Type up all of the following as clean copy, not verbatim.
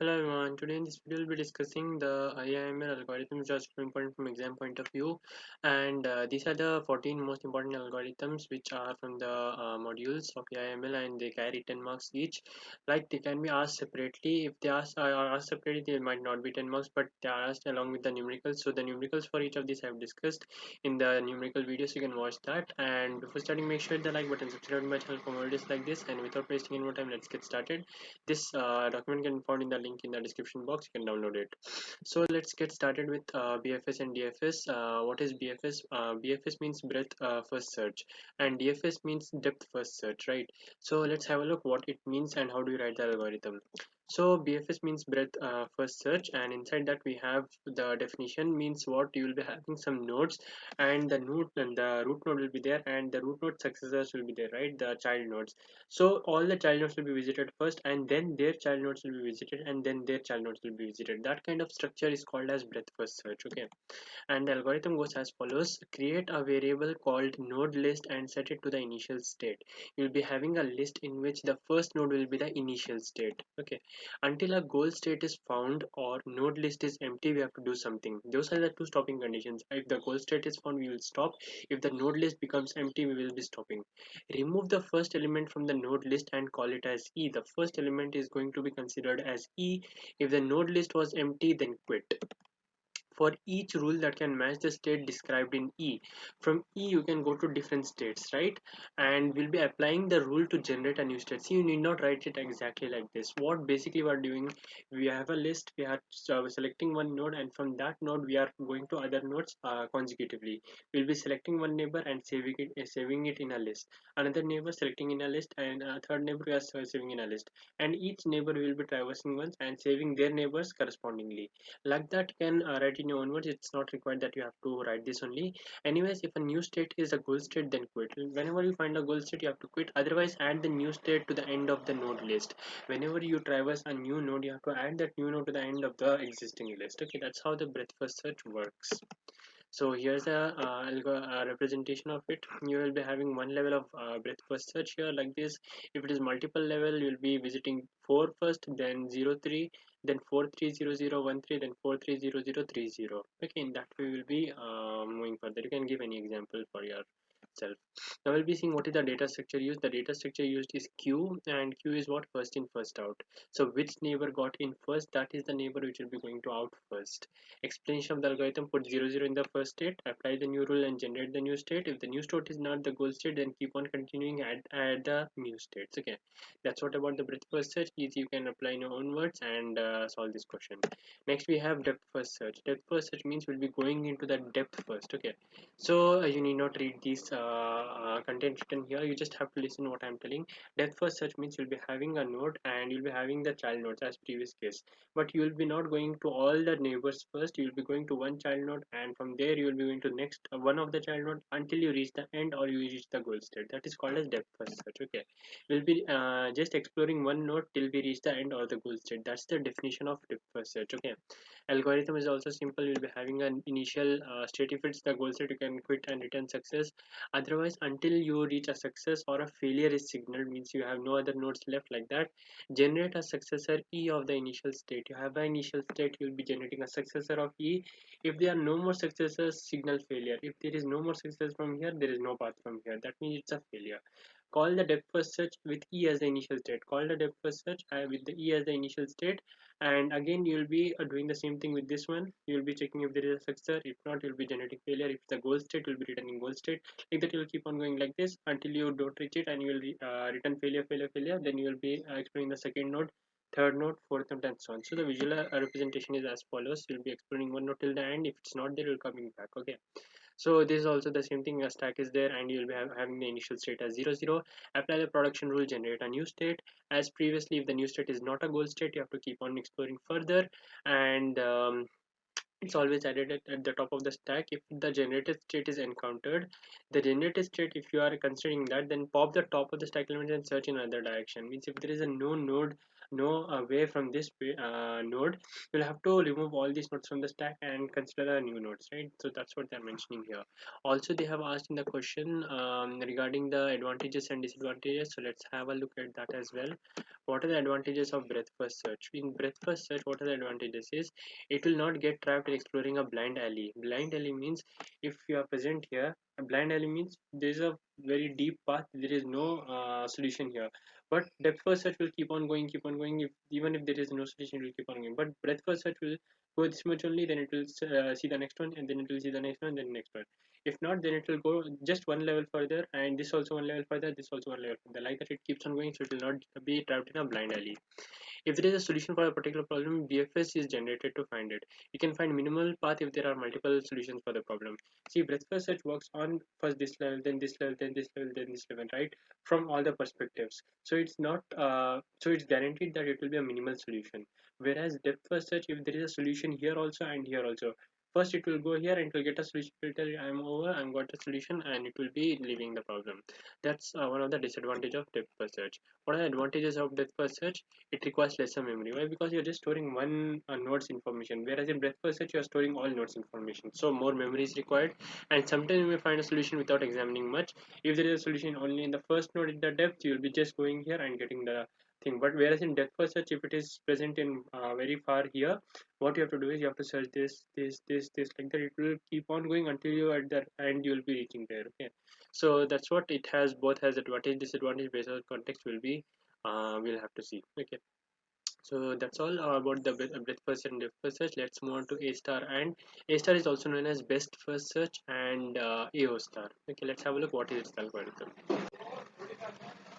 Hello everyone, today in this video we'll be discussing the IIML algorithm which are super important from exam point of view, and these are the 14 most important algorithms which are from the modules of IIML, and they carry 10 marks each. Like, they can be asked separately. If they are asked separately, they might not be 10 marks, but they are asked along with the numericals. So the numericals for each of these I have discussed in the numerical videos, you can watch that. And before starting, make sure the like button, subscribe to my channel for more videos like this, and without wasting any more time, let's get started. This document can be found in the link in the description box. You can download it. So let's get started with BFS and DFS. What is BFS? BFS means breadth first search, and DFS means depth first search, right? So let's have a look what it means and how do you write the algorithm. So BFS means breadth first search, and inside that we have the definition. Means what, you will be having some nodes, and the node and the root node will be there, and the root node successors will be there, right? The child nodes. So all the child nodes will be visited first, and then their child nodes will be visited, and then their child nodes will be visited. That kind of structure is called as breadth first search. Okay, and the algorithm goes as follows: create a variable called node list and set it to the initial state. You'll be having a list in which the first node will be the initial state. Okay, until a goal state is found or node list is empty, we have to do something. Those are the two stopping conditions. If the goal state is found, we will stop. If the node list becomes empty, we will be stopping. Remove the first element from the node list and call it as E. The first element is going to be considered as E. If the node list was empty, then quit. For each rule that can match the state described in E. From E you can go to different states, right? And we'll be applying the rule to generate a new state. See, you need not write it exactly like this. What basically we're doing, we have a list, we are selecting one node, and from that node we are going to other nodes consecutively. We'll be selecting one neighbor and saving it in a list, another neighbor selecting in a list, and a third neighbor we are saving in a list, and each neighbor will be traversing once and saving their neighbors correspondingly. Like that, you can write in your own words. It's not required that you have to write this only. Anyways, if a new state is a goal state, then quit. Whenever you find a goal state, you have to quit. Otherwise, add the new state to the end of the node list. Whenever you traverse a new node, you have to add that new node to the end of the existing list. Okay, that's how the breadth first search works. So here's a representation of it. You will be having one level of breadth first search here, like this. If it is multiple level, you'll be visiting 4 first, then 0 3, then 4 3 0 0 1 3, then 4 3 0 0 3 0. Okay, in that way we'll be moving further. You can give any example for yourself. Now we'll be seeing what is the data structure used. The data structure used is queue, and queue is what, first in first out. So which neighbor got in first, that is the neighbor which will be going to out first. Explanation of the algorithm: put 0 0 in the first state, apply the new rule and generate the new state. If the new state is not the goal state, then keep on continuing, add the new states. Okay, that's what about the breadth first search. Easy, you can apply in your own words and solve this question. Next we have depth first search. Depth first search means we'll be going into the depth first. Okay, so you need not read these content written here, you just have to listen what I'm telling. Depth first search means you'll be having a node and you'll be having the child nodes as previous case, but you will be not going to all the neighbors first. You will be going to one child node, and from there you will be going to next one of the child node until you reach the end or you reach the goal state. That is called as depth first search. Okay, we'll be just exploring one node till we reach the end or the goal state. That's the definition of depth first search. Okay, algorithm is also simple. You'll be having an initial state. If it's the goal state, you can quit and return success. Otherwise, until you reach a success or a failure is signaled, means you have no other nodes left. Like that, generate a successor E of the initial state. You have an initial state, you will be generating a successor of E. If there are no more successors, signal failure. If there is no more success from here, there is no path from here, that means it's a failure. Call the depth first search with E as the initial state. Call the depth first search with the E as the initial state, and again you will be doing the same thing with this one. You will be checking if there is a successor. If not, you will be generating failure. If the goal state, you will be returning goal state. Like that, you will keep on going like this until you don't reach it, and you will return failure, failure, failure. Then you will be exploring the second node, third node, fourth node, and so on. So the visual representation is as follows. You'll be exploring one node till the end. If it's not there, you're coming back. Okay, so this is also the same thing. A stack is there, and you'll be having the initial state as 0 0. Apply the production rule, generate a new state. As previously, if the new state is not a goal state, you have to keep on exploring further, and it's always added at the top of the stack. If the generated state is encountered, the generated state, if you are considering that, then pop the top of the stack element and search in another direction. Means if there is a no node no way from this node, we'll have to remove all these nodes from the stack and consider a new nodes, right? So that's what they're mentioning here. Also, they have asked in the question regarding the advantages and disadvantages. So let's have a look at that as well. What are the advantages of breadth first search? In breadth first search, what are the advantages is it will not get trapped in exploring a blind alley. Blind alley means if you are present here, a blind alley means there's a very deep path, there is no solution here. But depth first search will keep on going. If, even if there is no solution, it will keep on going. But breadth first search will go this much only, then it will see the next one, and then it will see the next one, then the next one. If not, then it will go just one level further, and this also one level further, this also one level further. Like that, it keeps on going, so it will not be trapped in a blind alley. If there is a solution for a particular problem, BFS is generated to find it. You can find minimal path if there are multiple solutions for the problem. See, breadth first search works on first this level, then this level, then this level, then this level, right? From all the perspectives. So it's not, so it's guaranteed that it will be a minimal solution. Whereas depth first search, if there is a solution here also and here also, first it will go here and it will get a solution. It will tell you I'm over, I'm got a solution, and it will be leaving the problem. That's one of the disadvantage of depth first search. What are the advantages of depth first search? It requires lesser memory. Why? Because you're just storing one node's information, whereas in breadth first search you're storing all nodes information, so more memory is required. And sometimes you may find a solution without examining much. If there is a solution only in the first node in the depth, you'll be just going here and getting the thing. But whereas in depth first search, if it is present in very far here, what you have to do is you have to search this like that. It will keep on going until you at the end you'll be reaching there. Okay, so that's what it has. Both has advantage, disadvantage based on context will be we'll have to see. Okay, so that's all about the breadth first and depth first search. Let's move on to A star, and A star is also known as best first search and AO star. Okay, let's have a look what is its algorithm.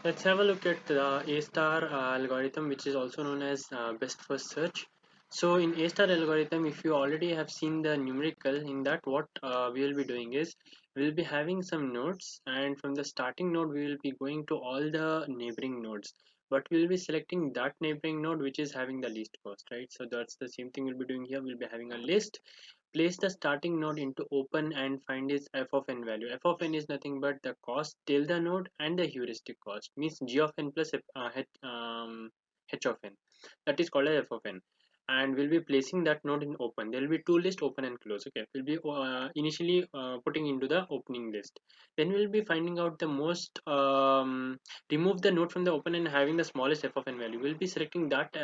Let's have a look at the A star algorithm, which is also known as best first search. So in A star algorithm, if you already have seen the numerical in that, what we will be doing is we will be having some nodes, and from the starting node we will be going to all the neighboring nodes, but we will be selecting that neighboring node which is having the least cost, right? So that's the same thing we'll be doing here. We'll be having a list. Place the starting node into open and find its f of n value. F of n is nothing but the cost till the node and the heuristic cost, means g of n plus h of n. That is called as f of n. And we'll be placing that node in open. There will be two lists, open and close. Okay, we'll be initially putting into the opening list. Then we'll be finding out the most, remove the node from the open and having the smallest f of n value. We'll be selecting that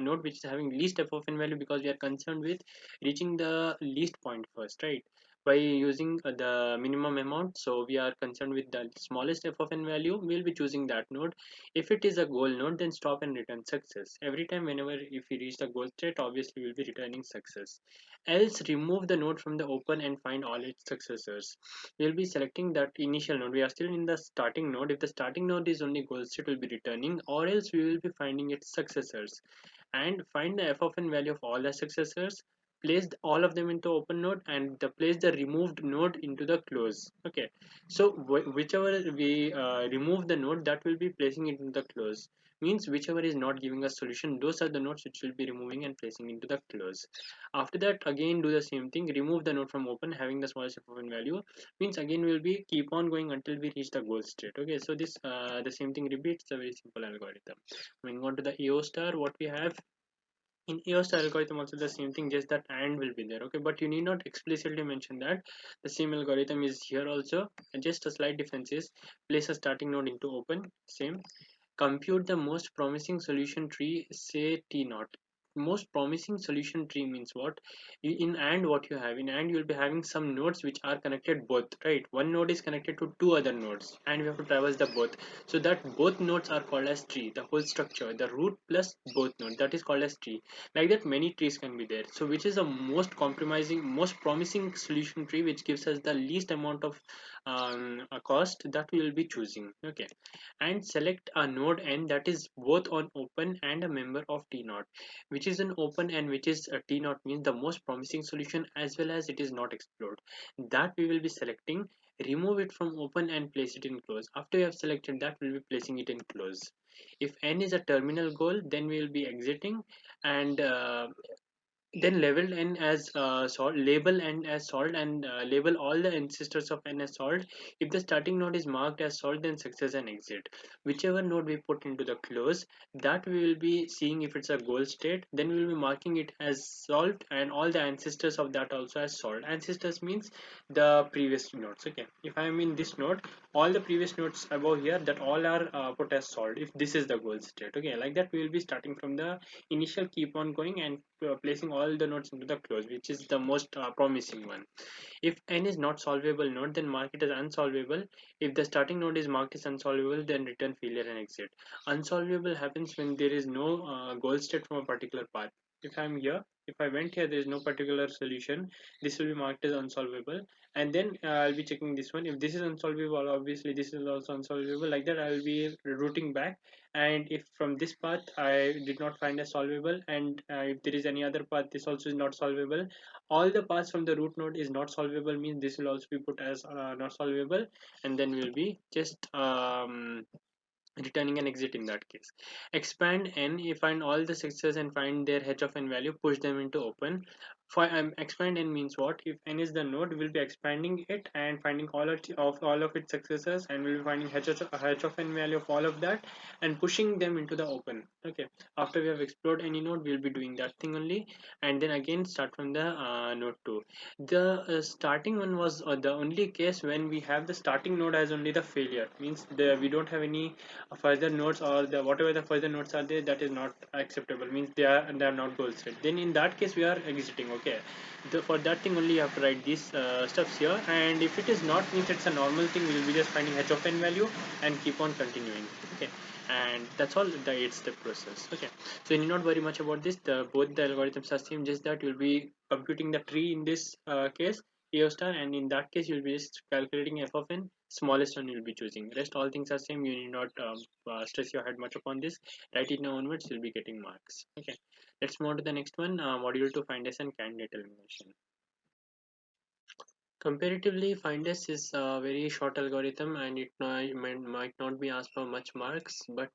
node which is having least f of n value, because we are concerned with reaching the least point first, right? By using the minimum amount, so we are concerned with the smallest f of n value. We'll be choosing that node. If it is a goal node, then stop and return success. Every time whenever if we reach the goal state, obviously we'll be returning success. Else remove the node from the open and find all its successors. We'll be selecting that initial node. We are still in the starting node. If the starting node is only goal state, will be returning, or else we will be finding its successors and find the f of n value of all the successors. Place all of them into open node, and place the removed node into the close. Okay, so whichever we remove the node, that will be placing it in the close. Means whichever is not giving us solution, those are the nodes which will be removing and placing into the close. After that, again do the same thing. Remove the node from open having the smallest f of n value. Means again we will be keep on going until we reach the goal state. Okay, so this the same thing repeats. It's a very simple algorithm. Moving on to the EO star, what we have in EOS algorithm also the same thing, just that and will be there. Okay, but you need not explicitly mention that. The same algorithm is here also, and just a slight difference is place a starting node into open. Same. Compute the most promising solution tree, say T naught. Most promising solution tree means what? In AND, what you have in AND, you will be having some nodes which are connected both, right? One node is connected to two other nodes, and we have to traverse the both. So that both nodes are called as tree. The whole structure, the root plus both nodes, that is called as tree. Like that, many trees can be there. So which is the most compromising, most promising solution tree, which gives us the least amount of a cost, that we will be choosing. Okay, and select a node n that is both on open and a member of T naught. Which is an open and which is a T naught means the most promising solution, as well as it is not explored. That we will be selecting. Remove it from open and place it in close. After you have selected that, we'll be placing it in close. If n is a terminal goal, then we will be exiting, and then label n as salt, label n as salt, and label all the ancestors of n as salt. If the starting node is marked as salt, then success and exit. Whichever node we put into the close, that we will be seeing if it's a goal state, then we will be marking it as salt, and all the ancestors of that also as salt. Ancestors means the previous nodes. Okay, if I am in this node, all the previous nodes above here, that all are put as salt if this is the goal state. Okay, like that we will be starting from the initial, keep on going, and placing all the nodes into the close, which is the most promising one. If n is not solvable node, then mark it as unsolvable. If the starting node is marked as unsolvable, then return failure and exit. Unsolvable happens when there is no goal state from a particular path. If I'm here, if I went here, there is no particular solution, this will be marked as unsolvable. And then I'll be checking this one. If this is unsolvable, obviously this is also unsolvable. Like that, I will be routing back. And if from this path I did not find a solvable, and if there is any other path, this also is not solvable. All the paths from the root node is not solvable, means this will also be put as not solvable, and then we'll be just returning an exit in that case. Expand n, if find all the success and find their h of n value, push them into open. For expand n means what? If n is the node, we'll be expanding it and finding all of its successors, and we'll be finding h of n value of all of that and pushing them into the open. Okay, after we have explored any node, we'll be doing that thing only, and then again start from the node 2. The starting one was the only case when we have the starting node as only the failure, means we don't have any further nodes, or the whatever the further nodes are there, that is not acceptable, means they are not goal set. Then in that case we are exiting. Okay, for that thing only you have to write these stuffs here, and if it is not, means it's a normal thing, we'll be just finding h of n value and keep on continuing. Okay, and that's all the 8-step process. Okay, so you need not worry much about this. Both the algorithms are same, just that you'll be computing the tree in this case, a star, and in that case you'll be just calculating f of n, smallest one you'll be choosing. Rest all things are same, you need not stress your head much upon this. Write it now onwards, you'll be getting marks. Okay, let's move on to the next one, module 2, find s and candidate elimination. Comparatively, Findes is a very short algorithm, and it might not be asked for much marks, but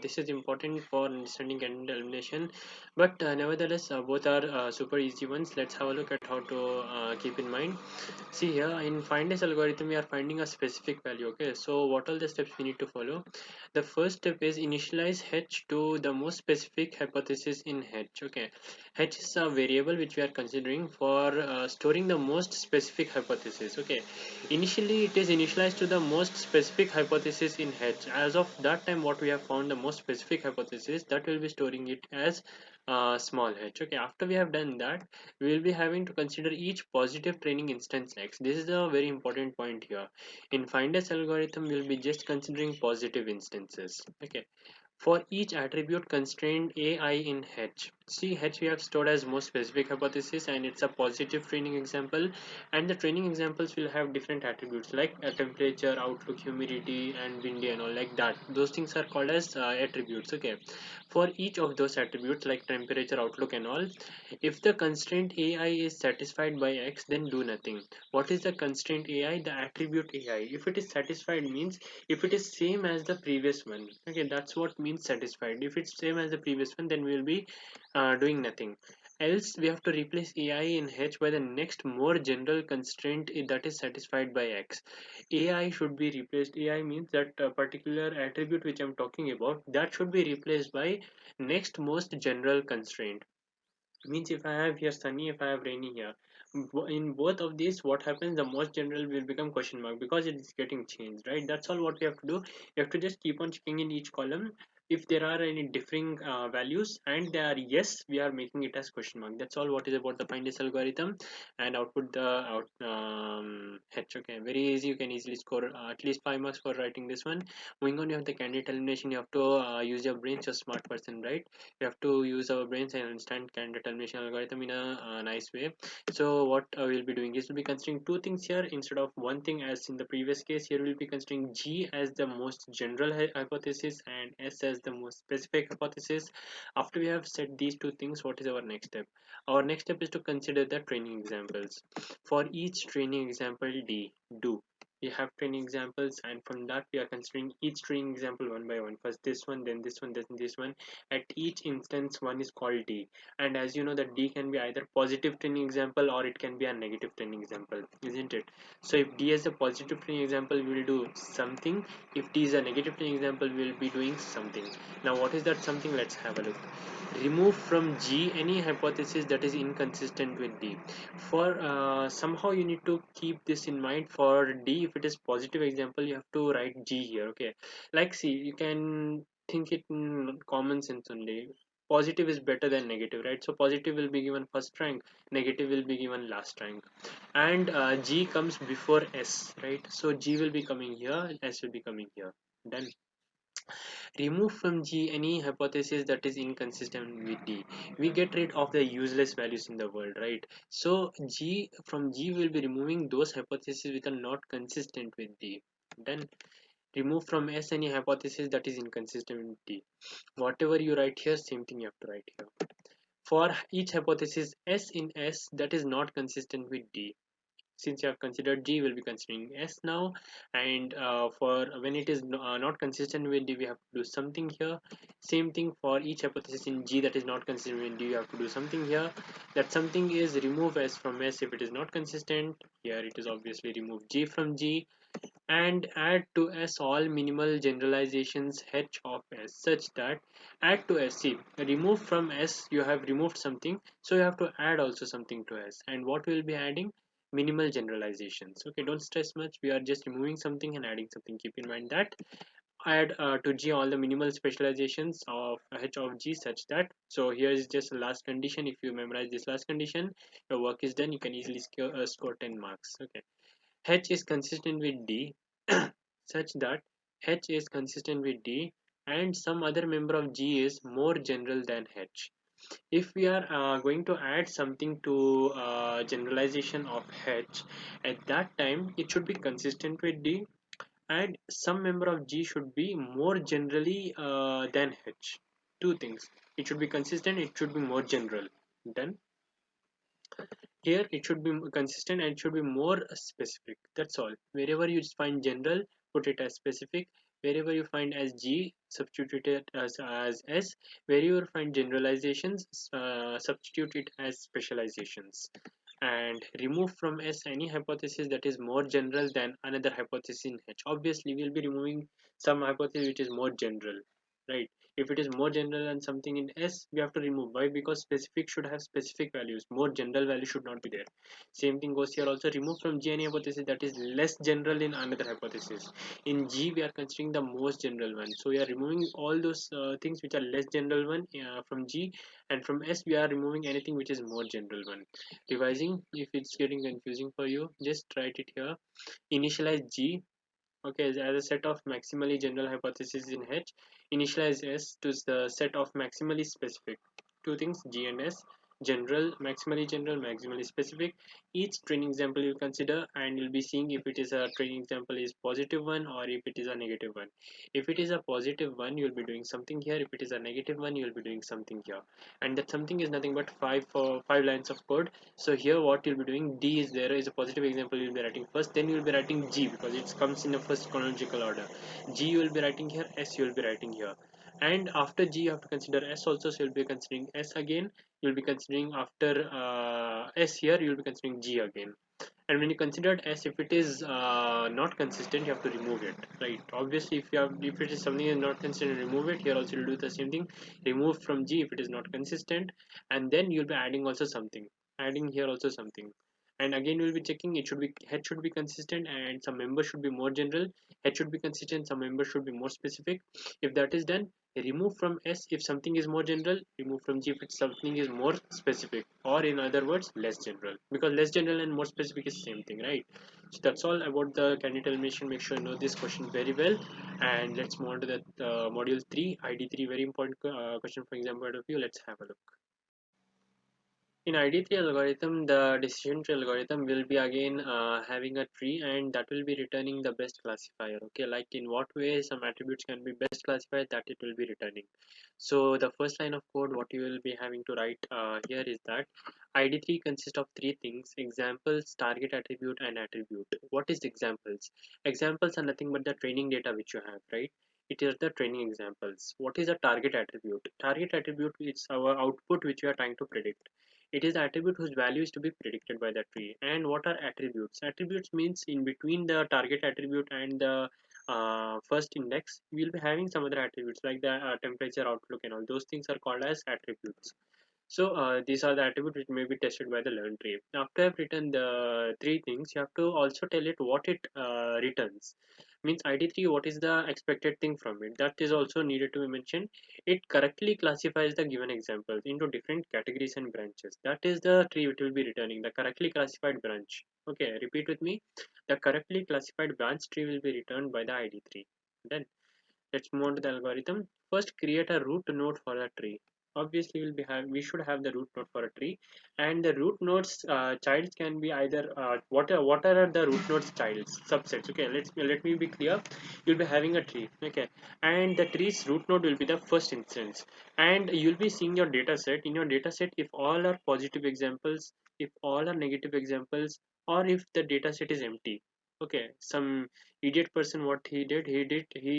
this is important for understanding candidate elimination. But nevertheless, both are super easy ones. Let's have a look at how to keep in mind. See here, in find this algorithm, we are finding a specific value. Okay, so what are the steps we need to follow? The first step is initialize h to the most specific hypothesis in h. Okay, h is a variable which we are considering for storing the most specific hypothesis. Okay, initially it is initialized to the most specific hypothesis in h. As of that time, what we have found the most specific hypothesis, that will be storing it as small h. Okay, after we have done that, we will be having to consider each positive training instance x. This is a very important point here. In finders algorithm, we will be just considering positive instances. Okay, for each attribute constrained ai in h. See, h we have stored as most specific hypothesis, and it's a positive training example, and the training examples will have different attributes like temperature, outlook, humidity, and windy, and all like that. Those things are called as attributes. Okay, for each of those attributes like temperature, outlook, and all, if the constraint ai is satisfied by x, then do nothing. What is the constraint ai? The attribute ai. If it is satisfied, means if it is same as the previous one. Okay, that's what means satisfied. If it's same as the previous one, then we will be doing nothing. Else we have to replace ai in h by the next more general constraint that is satisfied by x. ai should be replaced. Ai means that particular attribute which I'm talking about, that should be replaced by next most general constraint. Means if I have here sunny, if I have rainy here, in both of these, what happens, the most general will become question mark, because it is getting changed, right? That's all what we have to do. You have to just keep on checking in each column if there are any differing values, and they are yes, we are making it as question mark. That's all what is about the find this algorithm. And output the h. Okay, very easy, you can easily score at least 5 marks for writing this one. Moving on, you have the candidate elimination. You have to use your brains, you're a smart person, right? We have to use our brains and understand candidate elimination algorithm in a nice way. So what we'll be doing is we'll be considering two things here instead of one thing as in the previous case. Here we'll be considering g as the most general hypothesis and s as the most specific hypothesis. After we have set these two things, what is our next step? Our next step is to consider the training examples. For each training example, do we have training examples, and from that we are considering each training example one by one. First this one, then this one, then this one. At each instance one is called D, and as you know that D can be either positive training example or it can be a negative training example, isn't it? So if D is a positive training example, we will do something. If D is a negative training example, we will be doing something. Now what is that something? Let's have a look. Remove from G any hypothesis that is inconsistent with D. For somehow you need to keep this in mind. For D, if it is positive example, you have to write G here. Okay, like see, you can think it in common sense only. Positive is better than negative, right? So positive will be given first rank, negative will be given last rank, and G comes before S, right? So G will be coming here, S will be coming here. Done. Remove from G any hypothesis that is inconsistent with D. We get rid of the useless values in the world, right? So G, from G we will be removing those hypotheses which are not consistent with D. Then remove from S any hypothesis that is inconsistent with D. Whatever you write here, same thing you have to write here. For each hypothesis S in S that is not consistent with D, since you have considered G, will be considering S now, and for when it is not consistent with D, we have to do something here. Same thing for each hypothesis in G that is not consistent with D, you have to do something here. That something is remove S from S if it is not consistent. Here it is obviously remove G from G, and add to S all minimal generalizations H of S, such that add to S. See, remove from S, you have removed something, so you have to add also something to S. And what we will be adding? Minimal generalizations. Okay, don't stress much, we are just removing something and adding something. Keep in mind that. Add to G all the minimal specializations of H of G, such that, so here is just the last condition. If you memorize this last condition, your work is done, you can easily score 10 marks. Okay, H is consistent with D such that H is consistent with D and some other member of G is more general than H. If we are going to add something to generalization of H, at that time it should be consistent with D and some member of G should be more generally than H. Two things. It should be consistent, it should be more general. Then here it should be consistent and it should be more specific. That's all. Wherever you find general, put it as specific. Wherever you find as G, substitute it as S. Wherever you find generalizations, substitute it as specializations. And remove from S any hypothesis that is more general than another hypothesis in H. Obviously, we'll be removing some hypothesis which is more general, right? If it is more general than something in S, we have to remove. Why? Because specific should have specific values, more general value should not be there. Same thing goes here also. Remove from G any hypothesis that is less general in another hypothesis. In G we are considering the most general one, so we are removing all those things which are less general one from G, and from S we are removing anything which is more general one. Revising, if it's getting confusing for you, just write it here. Initialize G, okay, as a set of maximally general hypotheses in H. Initialize S to the set of maximally specific. Two things, G and S. General, maximally specific. Each training example you consider, and you'll be seeing if it is a training example is positive one or if it is a negative one. If it is a positive one, you'll be doing something here. If it is a negative one, you'll be doing something here. And that something is nothing but five lines of code. So here what you'll be doing, D is there is a positive example, you'll be writing first, then you'll be writing G because it comes in the first chronological order. G you will be writing here, S you will be writing here, and after G you have to consider S also, so you'll be considering S again. You'll be considering after S here, you'll be considering G again. And when you considered S, if it is not consistent, you have to remove it, right? Obviously if it is something is not consistent, remove it. Here also you'll do the same thing, remove from G if it is not consistent, and then you'll be adding also something, adding here also something, and again we'll be checking. It should be H should be consistent and some members should be more general. H should be consistent, some members should be more specific. If that is done, remove from S if something is more general, remove from G if it's something is more specific, or in other words less general, because less general and more specific is same thing, right? So that's all about the candidate elimination. Make sure you know this question very well, and let's move on to the module 3 ID3, very important question for exam point of view. Let's have a look. In ID3 algorithm, the decision tree algorithm will be again having a tree, and that will be returning the best classifier. Okay, like in what way some attributes can be best classified, that it will be returning. So the first line of code what you will be having to write here is that ID3 consists of three things: examples, target attribute, and attribute. What is examples? Examples are nothing but the training data which you have, right? It is the training examples. What is a target attribute? Target attribute is our output which we are trying to predict. It is the attribute whose value is to be predicted by the tree. And what are attributes? Attributes means in between the target attribute and the first index, we will be having some other attributes like the temperature, outlook, and all those things are called as attributes. So these are the attributes which may be tested by the learn tree. After I've written the three things, you have to also tell it what it returns. Means ID3, what is the expected thing from it? That is also needed to be mentioned. It correctly classifies the given examples into different categories and branches. That is the tree which will be returning, the correctly classified branch. Okay, repeat with me. The correctly classified branch tree will be returned by the ID3. Then let's move on to the algorithm. First, create a root node for a tree. Obviously, we should have the root node for a tree, and the root nodes childs can be either what are the root nodes childs subsets. Okay, let me be clear. You'll be having a tree. Okay, and the tree's root node will be the first instance, and you'll be seeing your data set. In your data set, if all are positive examples, if all are negative examples, or if the data set is empty. Okay, some idiot person, what he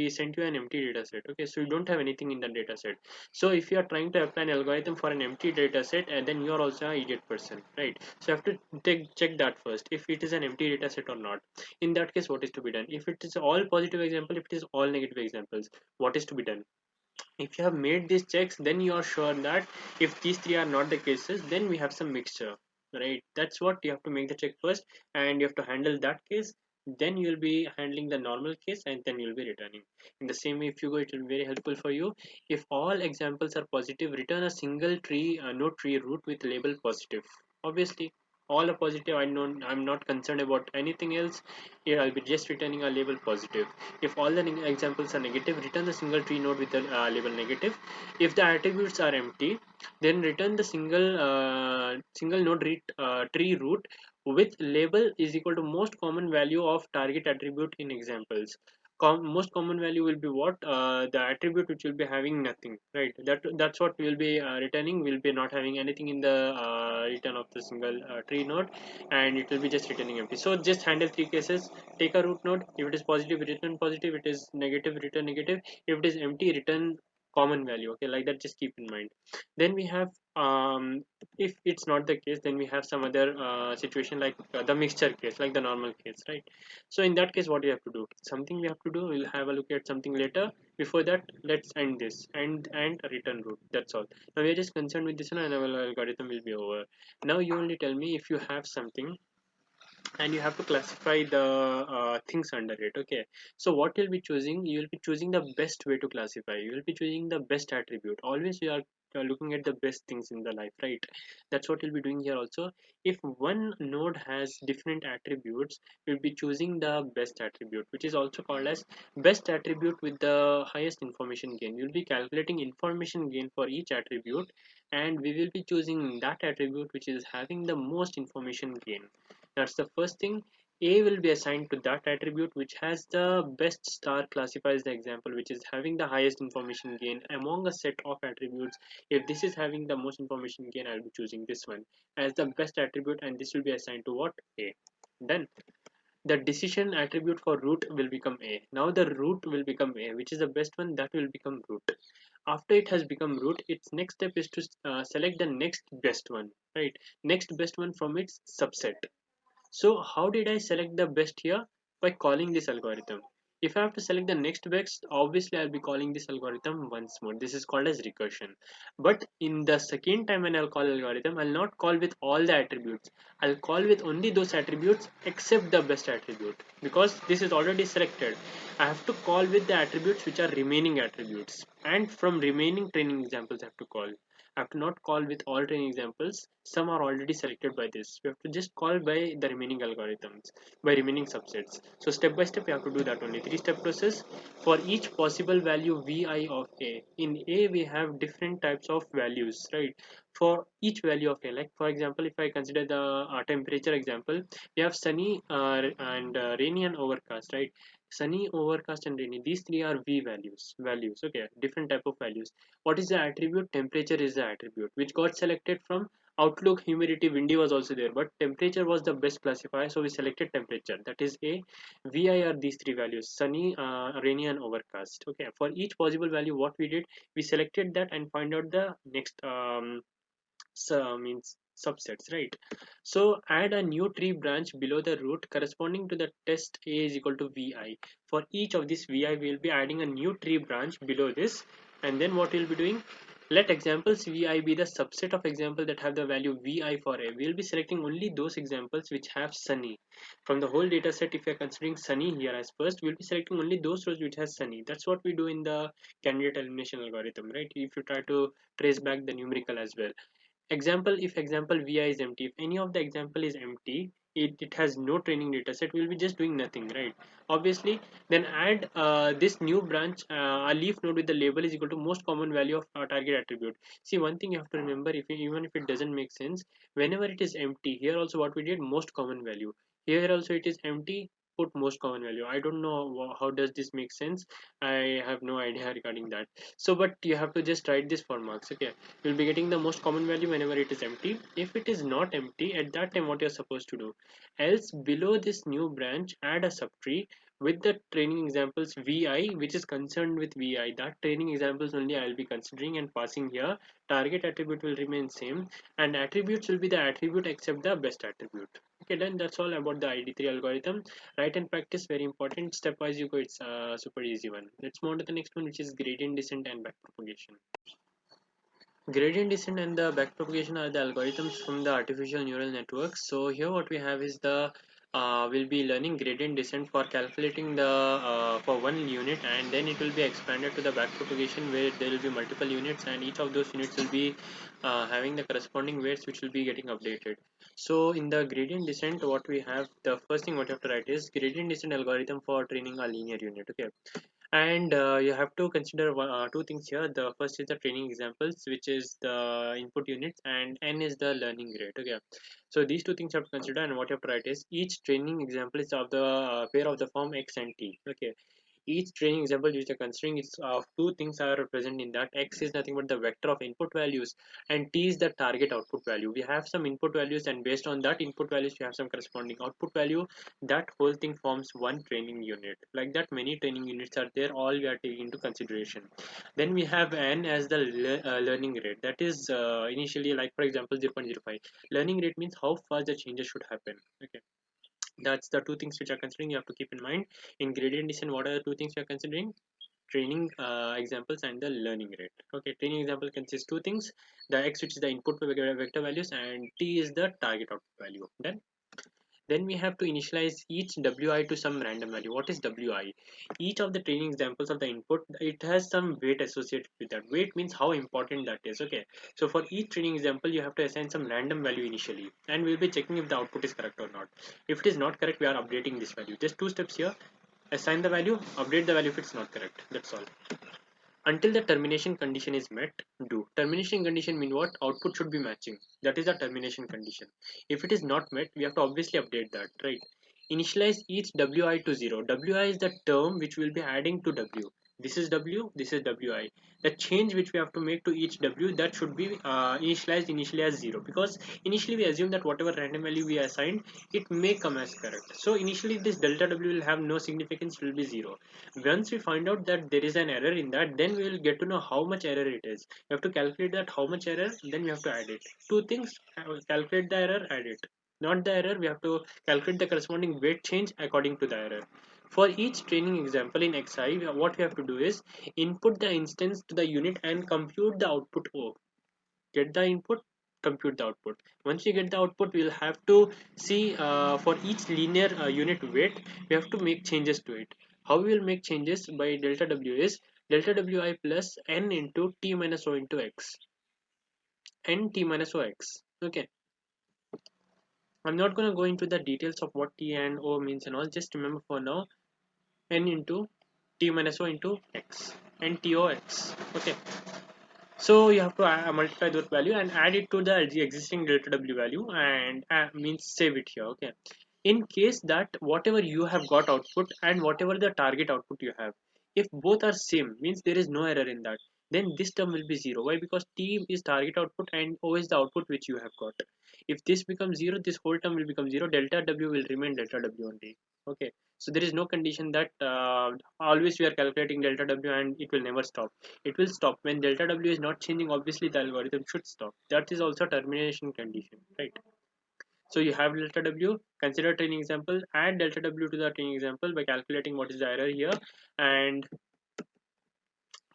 sent you an empty data set. Okay, so you don't have anything in the data set. So if you are trying to apply an algorithm for an empty data set, and then you are also an idiot person, right? So you have to check that first, if it is an empty data set or not. In that case, what is to be done? If it is all positive example, if it is all negative examples, what is to be done? If you have made these checks, then you are sure that if these three are not the cases, then we have some mixture, right? That's what you have to make the check first, and you have to handle that case. Then you will be handling the normal case, and then you will be returning. In the same way, if you go, it will be very helpful for you. If all examples are positive, return a single tree no tree root with label positive. Obviously, all are positive. I'm not concerned about anything else. Here I'll be just returning a label positive. If all the examples are negative, return the single tree node with the label negative. If the attributes are empty, then return the single node tree root with label is equal to most common value of target attribute in examples. Most common value will be what, the attribute which will be having nothing, right? That's what we will be returning. We'll be not having anything in the return of the single tree node, and it will be just returning empty. So just handle three cases. Take a root node. If it is positive, return positive. It is negative, return negative. If it is empty, return common value. Okay, like that, just keep in mind. Then we have, if it's not the case, then we have some other situation like the mixture case, like the normal case, right? So in that case, what you have to do, something we have to do, we'll have a look at something later. Before that, let's end this and return root. That's all. Now we're just concerned with this one, and our algorithm will be over. Now you only tell me if you have something, and you have to classify the things under it. Okay, so what you'll be choosing, you'll be choosing the best way to classify. You will be choosing the best attribute. Always you are looking at the best things in the life, right? That's what you'll be doing here also. If one node has different attributes, you'll be choosing the best attribute, which is also called as best attribute with the highest information gain. You'll be calculating information gain for each attribute, and we will be choosing that attribute which is having the most information gain. That's the first thing. A will be assigned to that attribute which has the best star, classifies the example which is having the highest information gain among a set of attributes. If this is having the most information gain, I'll be choosing this one as the best attribute, and this will be assigned to what? A. Then the decision attribute for root will become A. Now the root will become A, which is the best one, that will become root. After it has become root, its next step is to select the next best one, right? Next best one from its subset. So how did I select the best here? By calling this algorithm. If I have to select the next best, obviously I'll be calling this algorithm once more. This is called as recursion. But in the second time when I'll call algorithm, I'll not call with all the attributes. I'll call with only those attributes except the best attribute, because this is already selected. I have to call with the attributes which are remaining attributes, and from remaining training examples I have to call. have to not call with all training examples. Some are already selected by this. We have to just call by the remaining algorithms, by remaining subsets. So step by step, we have to do that only. Three-step process. For each possible value vi of a, in a we have different types of values, right? For each value of a, like for example, if I consider the temperature example, we have sunny and rainy and overcast, right? Sunny, overcast and rainy, these three are v values, okay, different type of values. What is the attribute? Temperature is the attribute which got selected from outlook. Humidity, windy was also there, but temperature was the best classifier, so we selected temperature. That is a. Vi are these three values: sunny, rainy and overcast. Okay, for each possible value, what we did, we selected that and find out the next means subsets, right? So add a new tree branch below the root corresponding to the test a is equal to vi. For each of this vi, we will be adding a new tree branch below this, and then what we'll be doing, let examples vi be the subset of example that have the value vi for a. We will be selecting only those examples which have sunny. From the whole data set, if we are considering sunny here as first, we'll be selecting only those rows which has sunny. That's what we do in the candidate elimination algorithm, right? If you try to trace back the numerical as well. Example, if example vi is empty, if any of the example is empty, it has no training data set, we'll be just doing nothing, right? Obviously, then add this new branch, a leaf node with the label is equal to most common value of target attribute. See, one thing you have to remember, if even if it doesn't make sense, whenever it is empty, here also what we did, most common value, here also it is empty, put most common value. I don't know how does this make sense. I have no idea regarding that. So but you have to just write this for marks, okay? You'll be getting the most common value whenever it is empty. If it is not empty, at that time what you're supposed to do, else below this new branch add a subtree with the training examples vi which is concerned with vi. That training examples only I will be considering and passing here. Target attribute will remain same, and attributes will be the attribute except the best attribute. Okay, then that's all about the id3 algorithm. Write and practice, very important. Stepwise you go, it's a super easy one. Let's move on to the next one, which is gradient descent and backpropagation. Gradient descent and the backpropagation are the algorithms from the artificial neural networks. So here what we have is the we'll be learning gradient descent for calculating the for one unit, and then it will be expanded to the backpropagation where there will be multiple units, and each of those units will be having the corresponding weights which will be getting updated. So in the gradient descent, what we have, the first thing what you have to write is gradient descent algorithm for training a linear unit. Okay, and you have to consider two things here. The first is the training examples, which is the input units, and n is the learning rate. Okay, so these two things you have to consider, and what you have to write is each training example is of the pair of the form x and t. Okay, each training example which you're considering is two things are present in that. X is nothing but the vector of input values, and t is the target output value. We have some input values, and based on that input values we have some corresponding output value. That whole thing forms one training unit. Like that, many training units are there, all we are taking into consideration. Then we have n as the learning rate. That is initially, like for example, 0.05. Learning rate means how fast the changes should happen. Okay, that's the two things which are considering. You have to keep in mind in gradient descent, what are the two things we are considering? Training examples and the learning rate. Okay, training example consists two things: the x, which is the input vector values, and t is the target output value. Then we have to initialize each wi to some random value. What is wi? Each of the training examples of the input, it has some weight associated with that. Weight means how important that is. Okay, so for each training example you have to assign some random value initially, and we'll be checking if the output is correct or not. If it is not correct, we are updating this value. Just two steps here: assign the value, update the value if it's not correct. That's all. Until the termination condition is met, do. Termination condition mean what? Output should be matching. That is the termination condition. If it is not met, we have to obviously update that, right? Initialize each wi to 0. Wi is the term which we will be adding to w. This is w, this is wi. The change which we have to make to each w, that should be initialized initially as 0, because initially we assume that whatever random value we assigned, it may come as correct. So initially this delta w will have no significance, it will be 0. Once we find out that there is an error in that, then we will get to know how much error it is. You have to calculate that how much error, then we have to add it. Two things: calculate the error, add it. Not the error, we have to calculate the corresponding weight change according to the error. For each training example in xi, what we have to do is input the instance to the unit and compute the output o. Get the input, compute the output. Once we get the output, we will have to see for each linear unit weight, we have to make changes to it. How we will make changes? By delta w is delta wi plus n into t minus o into x. n t minus ox. Okay, I'm not going to go into the details of what t and o means and all. Just remember for now, n into t minus o into x and tox. Okay, so you have to multiply that value and add it to the existing delta w value and means save it here. Okay, in case that whatever you have got output and whatever the target output you have, if both are same, means there is no error in that, then this term will be zero. Why? Because t is target output and o is the output which you have got. If this becomes zero, this whole term will become zero, delta w will remain delta w only. Okay, so there is no condition that always we are calculating delta w and it will never stop. It will stop when delta w is not changing. Obviously the algorithm should stop. That is also termination condition, right? So you have delta w, consider training example, add delta w to the training example by calculating what is the error here, and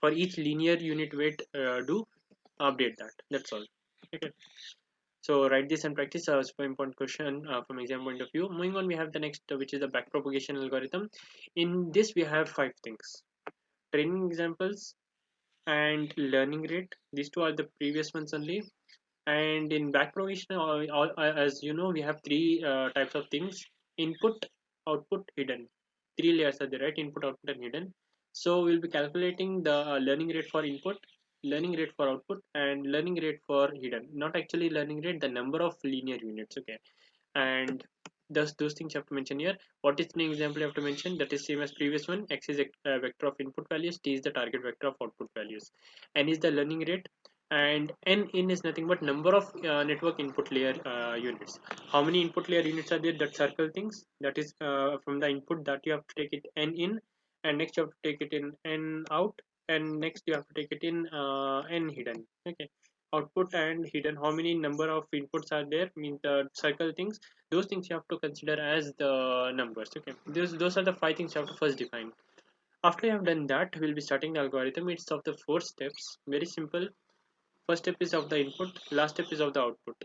for each linear unit weight do update that. That's all. Okay. So write this and practice a super important question from exam point of view. Moving on, we have the next, which is the backpropagation algorithm. In this, we have five things: training examples and learning rate. These two are the previous ones only. And in backpropagation, as you know, we have three types of things: input, output, hidden. Three layers are there, right? Input, output, and hidden. So we'll be calculating the learning rate for input, learning rate for output, and learning rate for hidden. Not actually learning rate, the number of linear units. Okay, and those things you have to mention here. What is the example you have to mention? That is same as previous one. X is a vector of input values, t is the target vector of output values, n is the learning rate, and n in is nothing but number of network input layer units. How many input layer units are there? That circle things, that is from the input that you have to take it n in, and next you have to take it in n out, and next you have to take it in n hidden. Okay, output and hidden, how many number of inputs are there, means the circle things. Those things you have to consider as the numbers. Okay, those are the five things you have to first define. After you have done that, we'll be starting the algorithm. It's of the four steps, very simple. First step is of the input, last step is of the output.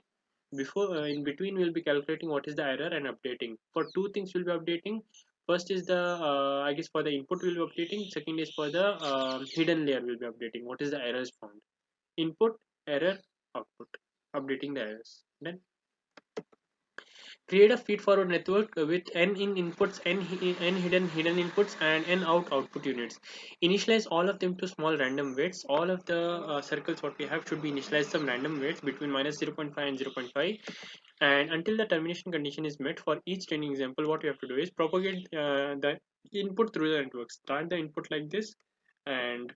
Before in between we'll be calculating what is the error and updating. For two things we'll be updating. First is the I guess for the input we'll be updating. Second is for the hidden layer we'll be updating. What is the errors found? Input, error, output. Updating the errors. Then create a feed-forward network with n in inputs, n hidden inputs, and n out output units. Initialize all of them to small random weights. All of the circles what we have should be initialized some random weights between minus 0.5 and 0.5. And until the termination condition is met for each training example, what we have to do is propagate the input through the network. Start the input like this, and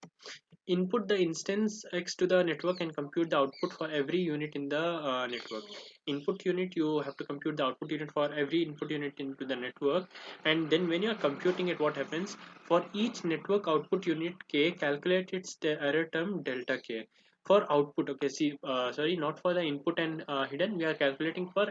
input the instance X to the network and compute the output for every unit in the network. Input unit, you have to compute the output unit for every input unit into the network. And then when you are computing it, what happens? For each network output unit K, calculate its error term delta K. For output, okay, see, sorry, not for the input and hidden, we are calculating for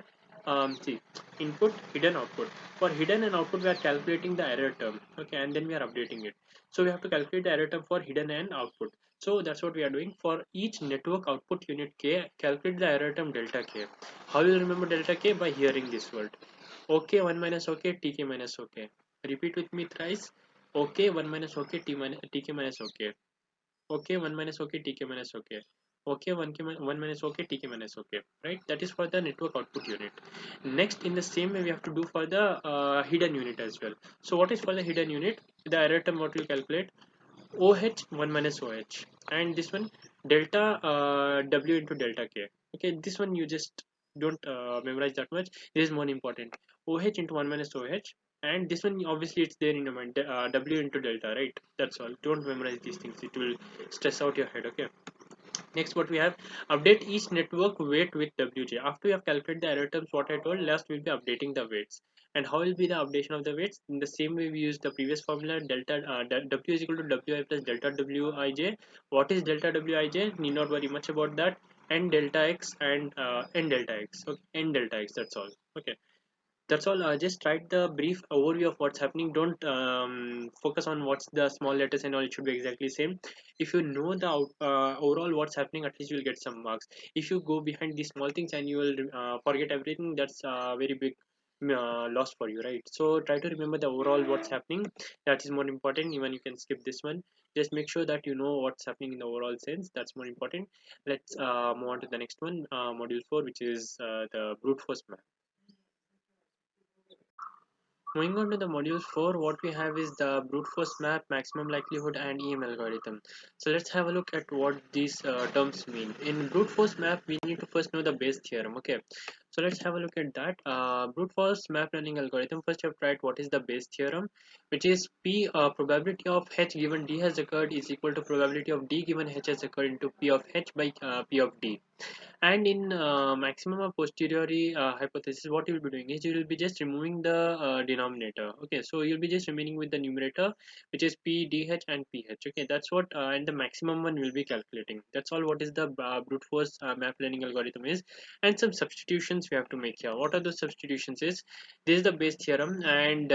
see, input, hidden, output. For hidden and output, we are calculating the error term, okay, and then we are updating it. So we have to calculate the error term for hidden and output. So that's what we are doing. For each network output unit K, calculate the error term delta K. How you remember delta K? By hearing this word. OK 1 minus OK, Tk minus OK. Repeat with me thrice. OK 1 minus OK, Tk minus OK. OK 1 minus OK, Tk minus OK. OK 1 minus OK, Tk minus OK. Right? That is for the network output unit. Next, in the same way, we have to do for the hidden unit as well. So what is for the hidden unit? The error term what we calculate? OH 1 minus OH, and this one delta W into delta K. Okay, this one you just don't memorize that much. This is more important. OH into 1 minus OH, and this one obviously it's there in your mind. W into delta, right? That's all. Don't memorize these things. It will stress out your head. Okay. Next, what we have, update each network weight with WJ. After we have calculated the error terms, what I told, last we'll be updating the weights. And how will be the updation of the weights? In the same way we use the previous formula, delta W is equal to WI plus delta WIJ. What is delta WIJ? Need not worry much about that. And delta X and N delta X. Okay, N delta X. That's all. Okay. That's all. Just write the brief overview of what's happening. Don't focus on what's the small letters and all. It should be exactly same. If you know the overall what's happening, at least you'll get some marks. If you go behind these small things and you will forget everything, that's very big lost for you, right? So try to remember the overall what's happening. That is more important. Even you can skip this one. Just make sure that you know what's happening in the overall sense. That's more important. Let's move on to the next one, module 4, which is the brute force map. Moving on to the module 4, what we have is the brute force map, maximum likelihood, and EM algorithm. So let's have a look at what these terms mean. In brute force map, we need to first know the Bayes theorem. Okay, so let's have a look at that. Brute force map learning algorithm. First, you have to write what is the Bayes theorem, which is P probability of H given D has occurred is equal to probability of D given H has occurred into P of H by P of D. And in maximum or posteriori hypothesis, what you will be doing is you will be just removing the denominator. Okay, so you'll be just remaining with the numerator, which is P, DH, and PH. Okay, that's what, and the maximum one will be calculating. That's all. What is the brute force map learning algorithm is, and some substitutions we have to make here. What are those substitutions? Is this is the Bayes theorem, and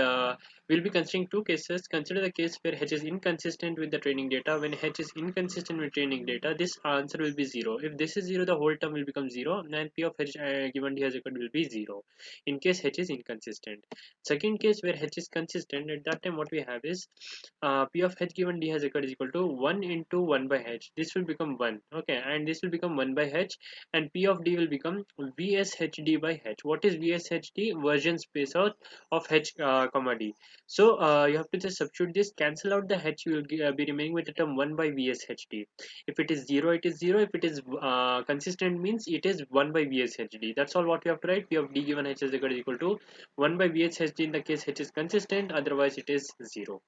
we'll be considering two cases. Consider the case where H is inconsistent with the training data. When H is inconsistent with training data, this answer will be 0. If this is 0, the whole term will become 0, and P of H given D as equal will be 0 in case H is inconsistent. Second case where H is consistent, at that time what we have is P of H given D has equal is equal to 1 into 1 by H. This will become 1. Okay, and this will become 1 by H, and P of D will become VSHD by H. What is VSHD? Version space out of H comma D. So you have to just substitute this, cancel out the H, you will be remaining with the term 1 by VSHD. If it is 0, it is 0. If it is consistent, means it is 1 by VSHD. That's all what you have to write. P of D given H is equal to 1 by VSHD in the case H is consistent, otherwise it is 0.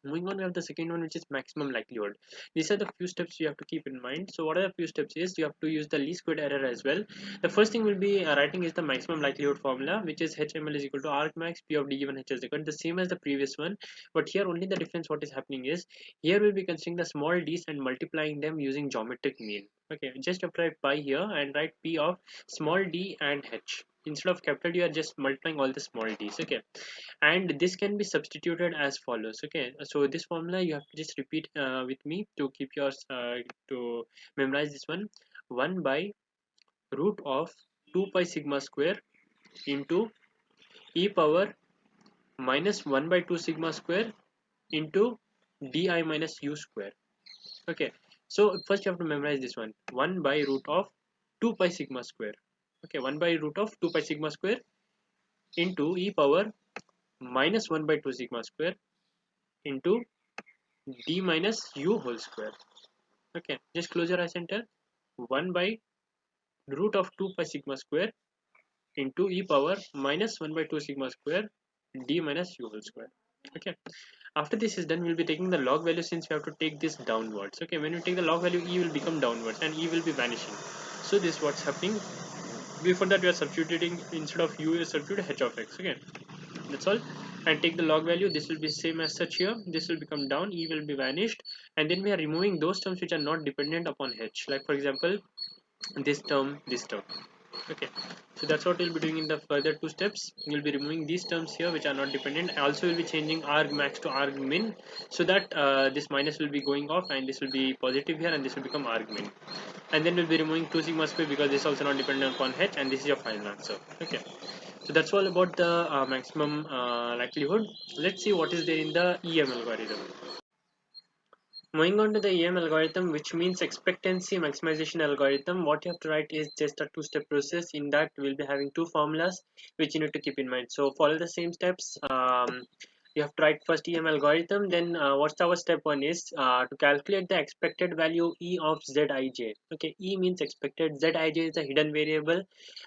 Moving on, we have the second one, which is maximum likelihood. These are the few steps you have to keep in mind. So what are the few steps is you have to use the least squared error as well. The first thing we'll be writing is the maximum likelihood formula, which is HML is equal to argmax P of D given H is equal to the same as the previous one, but here only the difference what is happening is here we'll be considering the small d's and multiplying them using geometric mean. Okay, just have to write pi here and write P of small d and H. Instead of capital D, you are just multiplying all the small d's. Okay, and this can be substituted as follows. Okay, so this formula you have to just repeat with me to keep yours to memorize this one. 1 by root of 2 pi sigma square into e power minus 1 by 2 sigma square into di minus u square. Okay, so first you have to memorize this one. 1 by root of 2 pi sigma square. Okay, 1 by root of 2 pi sigma square into e power minus 1 by 2 sigma square into d minus u whole square. Okay, just close your eyes and tell. 1 by root of 2 pi sigma square into e power minus 1 by 2 sigma square d minus u whole square. Okay, after this is done, we'll be taking the log value since we have to take this downwards. Okay, when you take the log value, e will become downwards and e will be vanishing. So this is what's happening. Before that, we are substituting, instead of u, we substitute h of x. Okay, that's all. And take the log value, this will be same as such here, this will become down, e will be vanished, and then we are removing those terms which are not dependent upon h, like for example this term, this term. Okay, so that's what we'll be doing in the further two steps. We'll be removing these terms here which are not dependent. Also we'll be changing arg max to arg min, so that this minus will be going off and this will be positive here and this will become arg min. And then we'll be removing 2 sigma square because this is also not dependent upon h, and this is your final answer. Okay, so that's all about the maximum likelihood. Let's see what is there in the EM algorithm. Moving on to the EM algorithm, which means expectancy maximization algorithm, what you have to write is just a two-step process. In that, we'll be having two formulas which you need to keep in mind. So follow the same steps. You have to write first EM algorithm. Then what's our step one is to calculate the expected value E of Zij. Okay, E means expected, Zij is the hidden variable,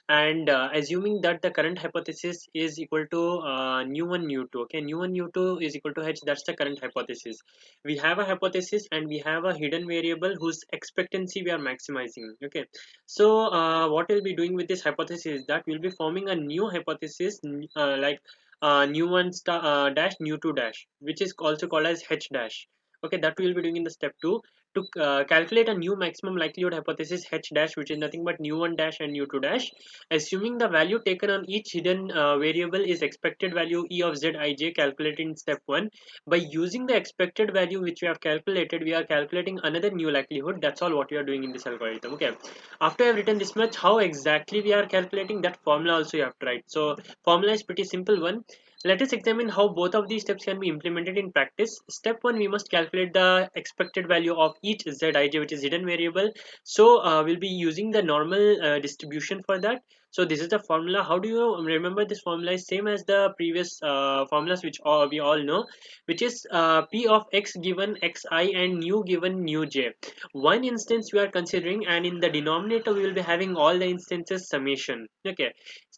and assuming that the current hypothesis is equal to nu1 nu2. Okay, nu1 nu2 is equal to H. That's the current hypothesis. We have a hypothesis and we have a hidden variable whose expectancy we are maximizing. Okay, so what we'll be doing with this hypothesis is that we'll be forming a new hypothesis, like nu1 dash nu2 dash, which is also called as H dash. Okay, that we'll be doing in the step 2. to calculate a new maximum likelihood hypothesis h dash, which is nothing but nu1 dash and nu2 dash, assuming the value taken on each hidden variable is expected value e of z ij calculated in step 1. By using the expected value which we have calculated, we are calculating another new likelihood. That's all what we are doing in this algorithm. Okay, after I've written this much, how exactly we are calculating, that formula also you have to write. So formula is pretty simple one. Let us examine how both of these steps can be implemented in practice. Step 1, we must calculate the expected value of each zij, which is hidden variable. So we'll be using the normal distribution for that. So this is the formula. How do you remember this formula? Is same as the previous formulas which we all know, which is p of x given xi and nu given nu j. One instance we are considering, and in the denominator we will be having all the instances summation. Okay,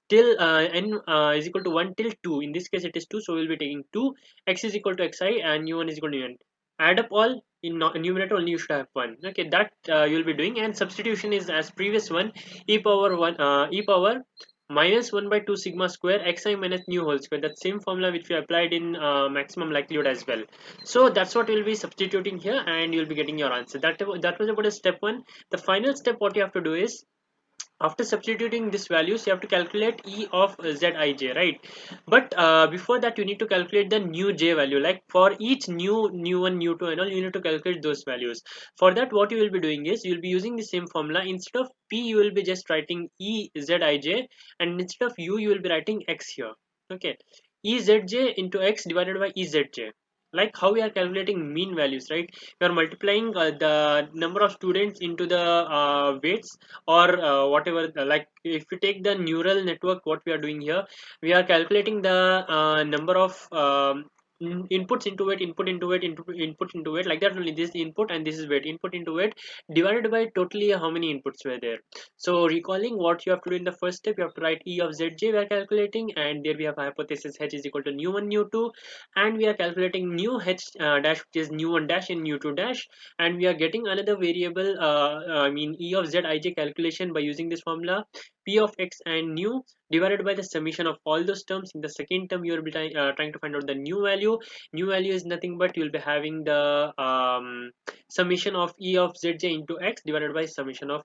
till n is equal to 1 till 2. In this case it is 2, so we'll be taking 2. X is equal to xi and u1 is equal to un. Add up all in numerator only, you should have 1. Okay, that you'll be doing, and substitution is as previous one, e power 1 e power minus 1 by 2 sigma square xi minus nu whole square. That same formula which we applied in maximum likelihood as well. So that's what we'll be substituting here, and you'll be getting your answer. That was about a step 1. The final step what you have to do is, after substituting these values, you have to calculate e of zij, right? But before that, you need to calculate the new j value. Like for each new nu1, nu2 and all, you need to calculate those values. For that, what you will be doing is, you will be using the same formula. Instead of p, you will be just writing e zij, and instead of u, you will be writing x here. Okay, e zj into x divided by e zj. Like how we are calculating mean values, right? We are multiplying the number of students into the weights, or whatever. Like if you take the neural network, what we are doing here, we are calculating the number of inputs into it, input into it, like that only. This is input and this is weight, input into it divided by totally how many inputs were there. So recalling what you have to do in the first step, you have to write e of zj we are calculating, and there we have hypothesis h is equal to nu1 nu2, and we are calculating new h dash, which is nu1 dash and nu2 dash, and we are getting another variable I mean e of zij calculation by using this formula, p of x and nu divided by the summation of all those terms. In the second term, you will be trying to find out the new value. New value is nothing but you will be having the summation of e of zj into x divided by summation of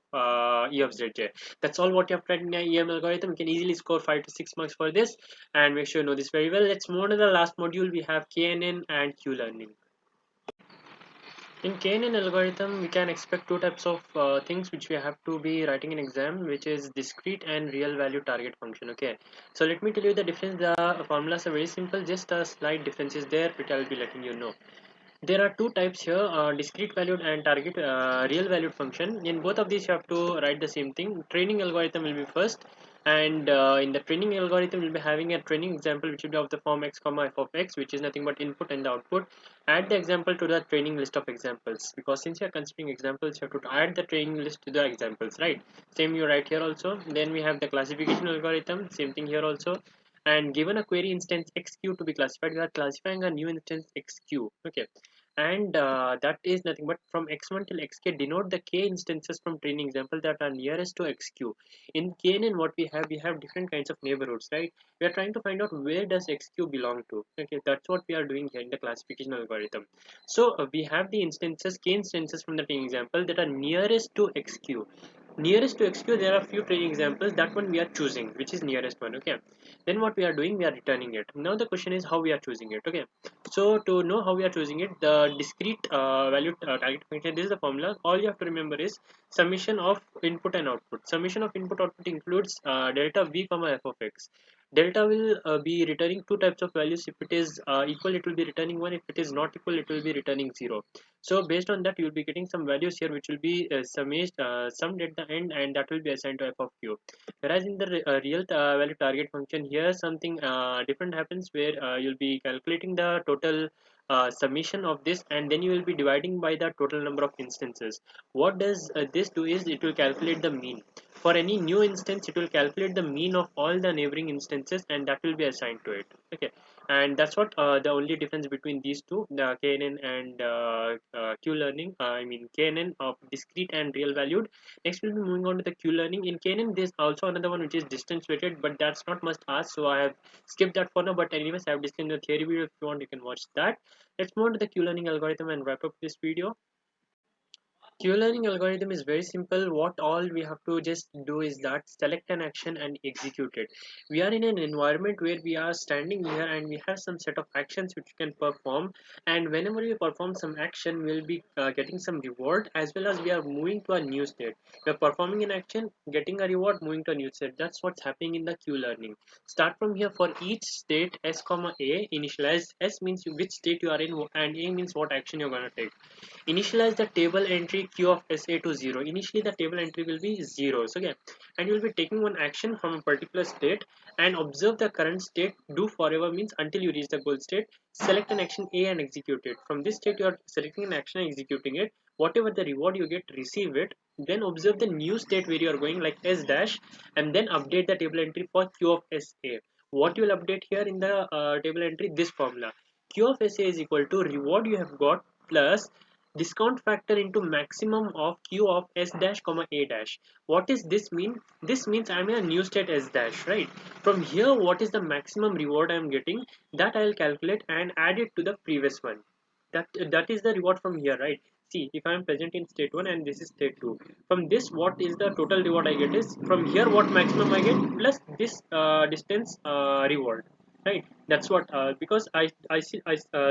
e of zj. That's all what you have tried in the EM algorithm. You can easily score 5 to 6 marks for this, and make sure you know this very well. Let's move on to the last module. We have KNN and Q learning. In KNN algorithm, we can expect two types of things which we have to be writing in exam, which is discrete and real value target function. Okay, so let me tell you the difference. The formulas are very simple, just a slight difference is there, which I'll be letting you know. There are two types here, discrete valued and target real valued function. In both of these, you have to write the same thing. Training algorithm will be first, and in the training algorithm, we'll be having a training example which will be of the form x comma f of x, which is nothing but input and the output. Add the example to the training list of examples, because since you are considering examples, you have to add the training list to the examples, right? Same you write here also. Then we have the classification algorithm, same thing here also. And given a query instance xq to be classified, we are classifying a new instance xq. Okay, and that is nothing but from x1 till xk denote the k instances from training example that are nearest to xq. In KNN, what we have different kinds of neighborhoods, right? We are trying to find out where does xq belong to. Okay, that's what we are doing here in the classification algorithm. So we have the instances, k instances from the training example that are nearest to xq. Nearest to xq, there are few training examples, that one we are choosing which is nearest one. Okay, then what we are doing, we are returning it. Now the question is how we are choosing it. Okay, so to know how we are choosing it, the discrete value target function, this is the formula. All you have to remember is summation of input and output. Summation of input output includes delta v comma f of x. Delta will be returning two types of values. If it is equal, it will be returning 1. If it is not equal, it will be returning 0. So based on that, you will be getting some values here which will be summed at the end, and that will be assigned to f of q. Whereas in the real value target function, here something different happens, where you'll be calculating the total summation of this, and then you will be dividing by the total number of instances. What does this do is, it will calculate the mean. For any new instance, it will calculate the mean of all the neighboring instances, and that will be assigned to it. Okay, and that's what the only difference between these two, the KNN and Q learning, I mean KNN of discrete and real valued. Next we'll be moving on to the Q learning. In KNN, there's also another one which is distance weighted, but that's not must ask, so I have skipped that for now. But anyways, I have discussed in the theory video. If you want, you can watch that. Let's move on to the Q learning algorithm and wrap up this video. Queue learning algorithm is very simple. What all we have to just do is that select an action and execute it. We are in an environment where we are standing here and we have some set of actions which we can perform. And whenever we perform some action, we'll be getting some reward, as well as we are moving to a new state. We are performing an action, getting a reward, moving to a new state. That's what's happening in the queue learning. Start from here. For each state s comma a, initialize. S means which state you are in, and a means what action you're going to take. Initialize the table entry q of sa to 0. Initially the table entry will be zeros, okay, and you will be taking one action from a particular state and observe the current state. Do forever means until you reach the goal state. Select an action a and execute it. From this state you are selecting an action and executing it. Whatever the reward you get, receive it. Then observe the new state where you are going, like s dash, and then update the table entry for q of sa. What you will update here in the table entry? This formula: q of sa is equal to reward you have got plus discount factor into maximum of q of s dash comma a dash. What does this mean? This means I'm in a new state s dash, right? From here, what is the maximum reward I'm getting? That I'll calculate and add it to the previous one. That is the reward from here, right? See, if I'm present in state 1 and this is state 2, from this what is the total reward I get is from here what maximum I get plus this distance reward, right? That's what because I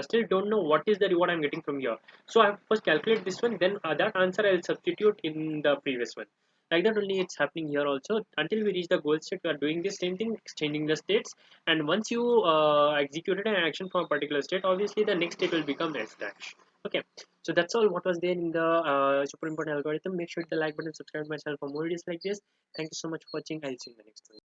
still don't know what is the reward I'm getting from here. So I have to first calculate this one, then that answer I'll substitute in the previous one. Like that only it's happening here also. Until we reach the goal state, we are doing the same thing, exchanging the states. And once you executed an action from a particular state, obviously the next state will become s dash. Okay, so that's all what was there in the super important algorithm. Make sure to hit the like button, subscribe to my channel for more videos like this. Thank you so much for watching. I'll see you in the next one.